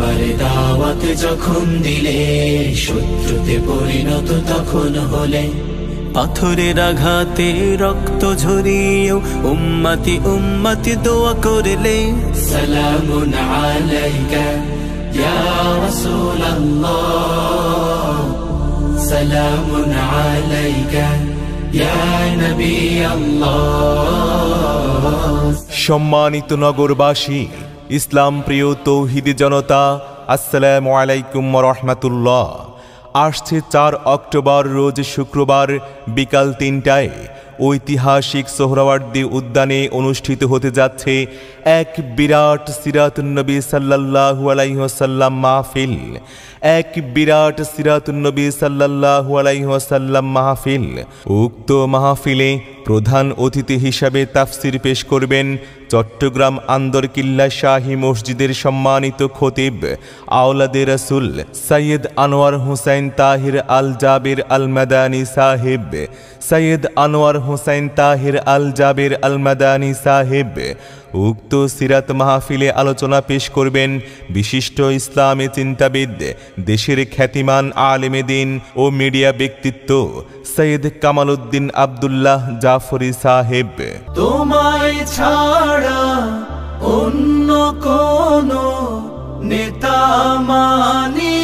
তোমার দাওয়াত যখন দিলে, শত্রুতে পরিণত তখন হলে। পাথরের আঘাতে রক্ত ঝরিয়েও উম্মতি উম্মতি দোয়া করলে। সালামুন আলাইকা ইয়া রাসূলুল্লাহ, সালামুন আলাইকা ইয়া নবী আল্লাহ। সম্মানিত নগরবাসী, ইসলাম প্রিয় তৌহিদি জনতা, আসসালামু আলাইকুম ওয়া রাহমাতুল্লাহ। আসছে 4 অক্টোবর রোজ শুক্রবার বিকাল 3টায় ঐতিহাসিক সোহরাওয়ার্দী উদ্যানে অনুষ্ঠিত হতে যাচ্ছে এক বিরাট সিরাতুন নবী সাল্লাল্লাহু আলাইহি ওয়াসাল্লাম মাহফিল। এক বিরাট সিরাতুন নবী সাল্লাল্লাহু আলাইহি ওয়াসাল্লাম মাহফিল। উক্ত মাহফিলে প্রধান অতিথি হিসাবে তাফসির পেশ করবেন চট্টগ্রাম আন্দরকিল্লা শাহী মসজিদের সম্মানিত খতিব আওলাদে রাসূল সৈয়দ আনোয়ার হোসেন তাহির আল জাবির আল মাদানী সাহেব। সৈয়দ আনোয়ার হোসেন তাহির আল জাবির আল মাদানী সাহেব উক্ত সিরাত মাহফিলে আলোচনা পেশ করবেন বিশিষ্ট ইসলামী চিন্তাবিদ, দেশের খ্যাতিমান আলেমে দ্বীন ও মিডিয়া ব্যক্তিত্ব সৈয়দ কামাল উদ্দিন আব্দুল্লাহ জাফরি সাহেব। তোমায় ছাড়া অন্য কোন নেতা মানি